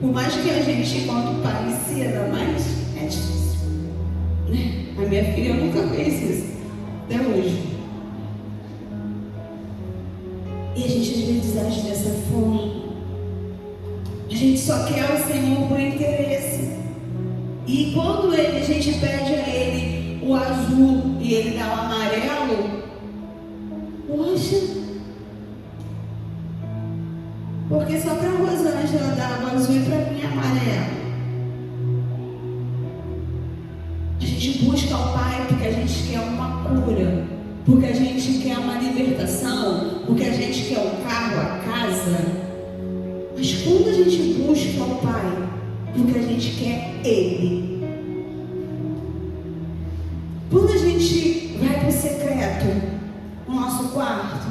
Speaker 1: Por mais que a gente, enquanto pai, ceda, mas é difícil. A minha filha nunca fez isso, até hoje. E a gente às vezes age dessa forma. A gente só quer o Senhor por interesse. E quando a gente pede a Ele o azul e Ele dá o amarelo, Poxa, porque só para a Rosângela dar água azul e para mim é amarelo. A gente busca o Pai porque a gente quer uma cura, porque a gente quer uma libertação, porque a gente quer o carro, a casa. Mas quando a gente busca o Pai, porque a gente quer Ele. Quando a gente vai para o secreto, no nosso quarto,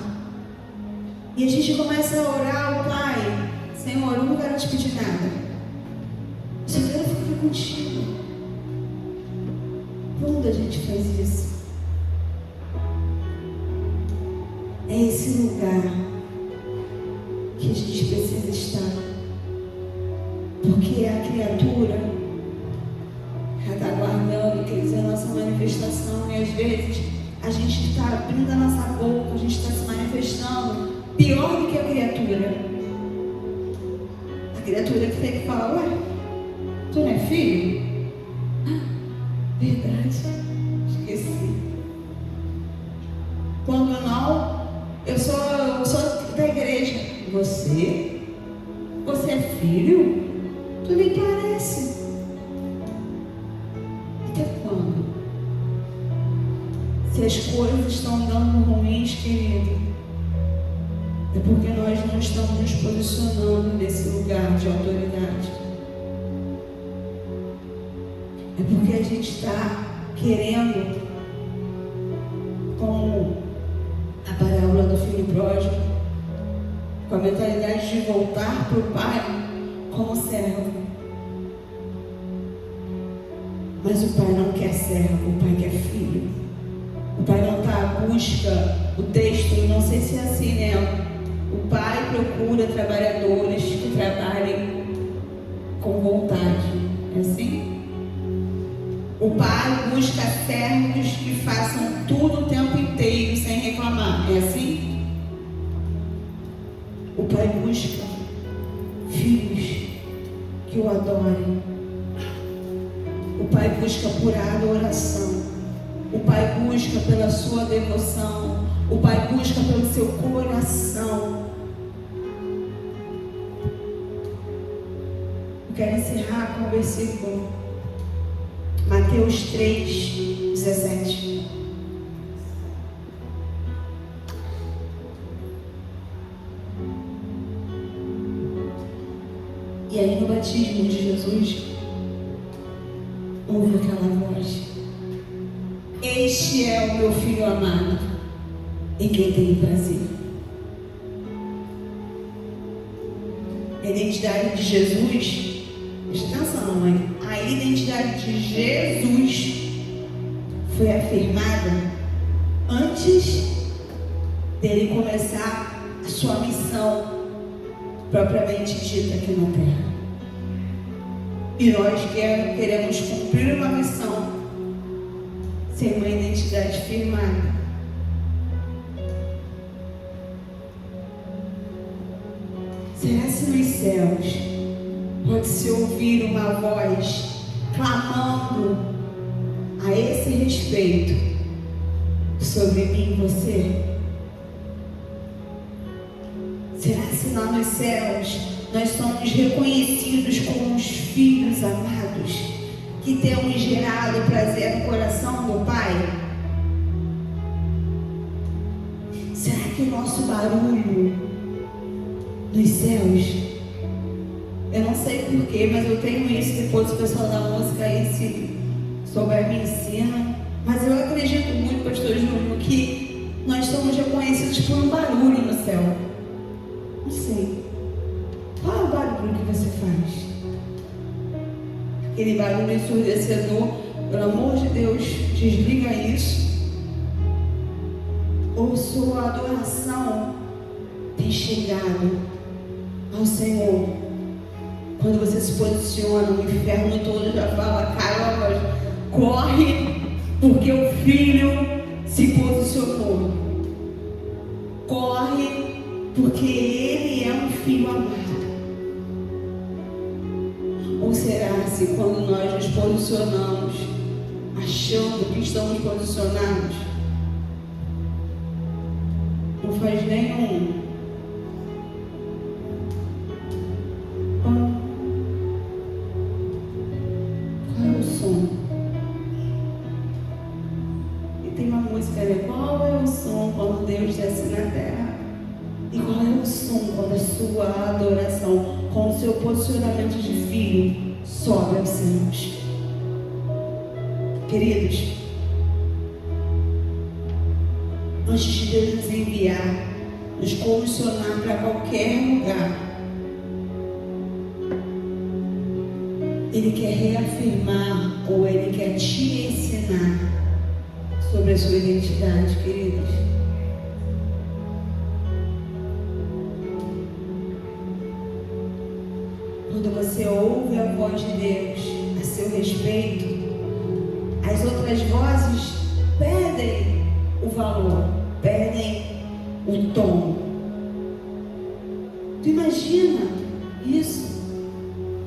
Speaker 1: e a gente começa a orar ao Pai: Senhor, eu não quero te pedir nada, só quero ficar contigo. Quando a gente faz isso, é esse lugar que a gente precisa estar, porque a criatura está aguardando, quer dizer, a nossa manifestação, e às vezes a gente está abrindo a nossa boca, a gente está se manifestando pior do que a criatura. A criatura que tem que falar: ué, tu não é filho? Verdade, esqueci. Quando não, eu sou da igreja. Você é filho? Tu nem parece. Até quando? Se as coisas estão dando ruins, querido, é porque nós não estamos nos posicionando nesse lugar de autoridade. É porque a gente está querendo, como a parábola do filho pródigo, com a mentalidade de voltar para o Pai como servo. Mas o Pai não quer servo, o Pai quer filho. O Pai não está à busca, o texto, não sei se é assim, né? O Pai procura trabalhadores que trabalhem com vontade. É assim? O Pai busca servos que façam tudo o tempo inteiro sem reclamar. É assim? O Pai busca filhos que o adorem. O Pai busca por adoração. O Pai busca pela sua devoção. O Pai busca pelo seu coração. Eu quero encerrar com o versículo Mateus 3:17. E aí no batismo de Jesus, ouve aquela voz: Este é o meu filho amado, em quem tenho prazer. A identidade de Jesus, presta atenção, mãe. A identidade de Jesus foi afirmada antes dele começar a sua missão propriamente dita aqui na terra. E nós queremos cumprir uma missão sem uma identidade firmada. Será se nos céus pode-se ouvir uma voz clamando a esse respeito sobre mim e você? Será se lá nos céus nós somos reconhecidos como os filhos amados que temos gerado prazer no coração do Pai? Será que o nosso barulho nos céus, eu não sei porquê, mas eu tenho isso, depois o pessoal da música aí, se souber, me ensina, mas eu acredito muito, pastor Júnior, que nós somos reconhecidos por um barulho no céu. Não sei. Qual é o barulho que você faz? Aquele barulho ensurdecedor, pelo amor de Deus, desliga isso. Ou sua adoração tem chegado ao Senhor? Quando você se posiciona, o inferno todo já fala: caramba, corre, porque o filho se posicionou. Corre, porque ele é um filho amado. Ou será se quando nós nos posicionamos, achando que estamos posicionados, não faz nenhum. Qual é o som? E tem uma música, né? Qual é o som quando Deus desce na terra? E qual é o som quando a sua adoração, com o seu posicionamento de filho, sobe aos céus? Queridos, antes de Deus nos enviar, nos comissionar para qualquer lugar, Ele quer reafirmar ou Ele quer te ensinar sobre a sua identidade, queridos. Quando você ouve a voz de Deus a seu respeito, as outras vozes perdem o valor, perdem o tom. Tu imagina isso?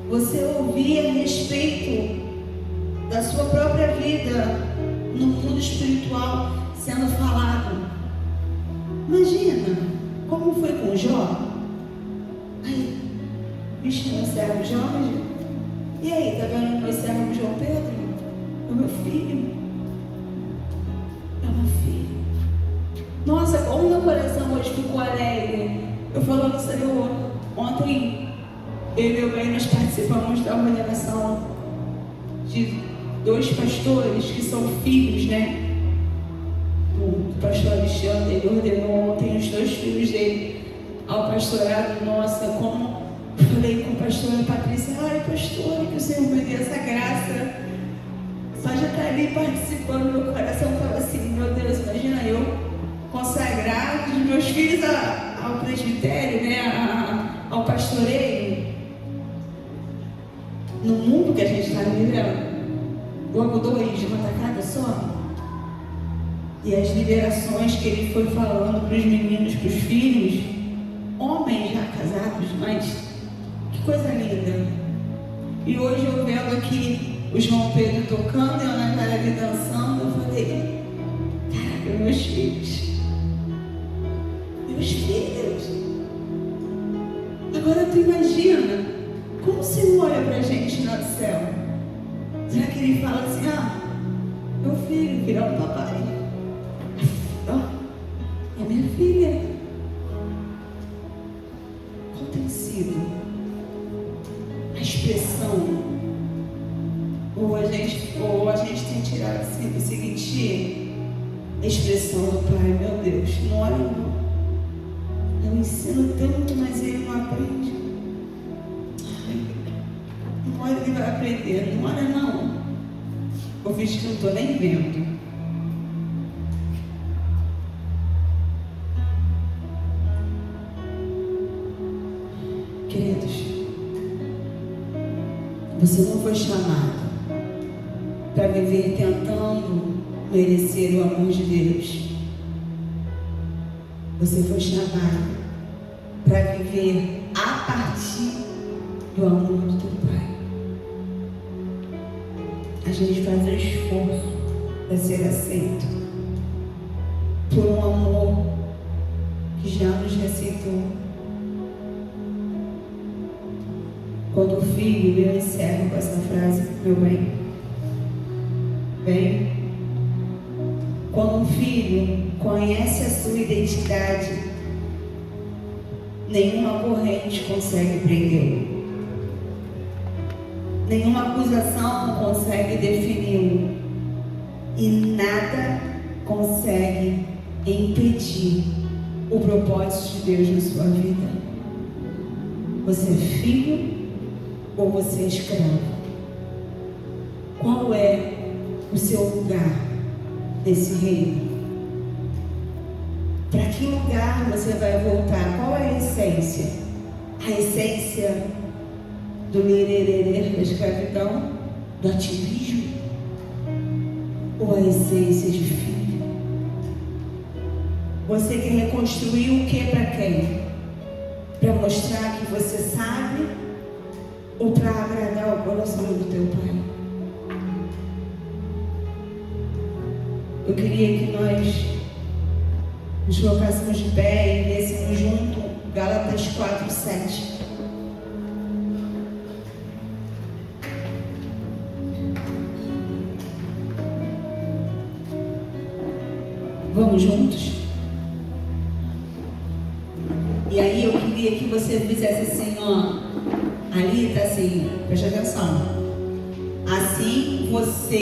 Speaker 1: Você ouvir a respeito da sua própria vida no mundo espiritual sendo falado. Imagina como foi com Jó. Aí, bicho, meu servo Jorge. E aí, tá vendo meu servo João Pedro? O meu filho. É uma filha. Nossa, como meu coração hoje ficou alegre. Eu falando, Senhor, ontem eu e meu bem nós participamos da ordenação de 2 pastores que são filhos, né? O pastor Alexandre, ele ordenou ontem os 2 filhos dele ao pastorado. Nossa, como eu falei com a pastora Patrícia, ai pastora, que o Senhor me dê essa graça. Só já estar ali participando, meu coração estava assim, meu Deus, imagina eu consagrar os meus filhos ao presbitério, né? Ao pastoreio. No mundo que a gente está vivendo, logo 2 de uma tacada só. E as liberações que ele foi falando para os meninos, para os filhos, homens já casados, mas que coisa linda. E hoje eu vendo aqui o João Pedro tocando e a Ana Clara ali dançando, eu falei, caraca, meus filhos. Meus filhos. Agora tu imagina, como o Senhor olha pra gente lá do céu? Será que Ele fala assim, meu filho, filho do papai? É minha filha. Qual tem sido a expressão? Ou a gente tem tirado assim, o seguinte, a expressão do pai, meu Deus, não olha não. Eu ensino tanto, mas ele não aprende. Uma hora ele vai aprender, não olha não. Eu fiz que eu não estou nem vendo. Queridos, você não foi chamado para viver tentando merecer o amor de Deus. Você foi chamado para viver a partir do amor do teu Pai. A gente faz um esforço para ser aceito por um amor que já nos receitou. Quando o filho, eu encerro com essa frase, meu bem. Bem, quando um filho conhece a sua identidade, nenhuma corrente consegue prendê-lo. Nenhuma acusação consegue defini-lo. E nada consegue impedir o propósito de Deus na sua vida. Você é filho ou você é escravo? Qual é o seu lugar nesse reino? Para que lugar você vai voltar? Qual é a essência? A essência do lererê, da escravidão, do ativismo? Ou a essência de filho? Você quer reconstruir o que para quem? Para mostrar que você sabe ou para agradar o coração do teu Pai? Eu queria que nós nos colocássemos de pé e lêssemos junto Gálatas 4:7. Vamos juntos? E aí eu queria que você fizesse assim, ó. Ali está assim, preste atenção. Assim você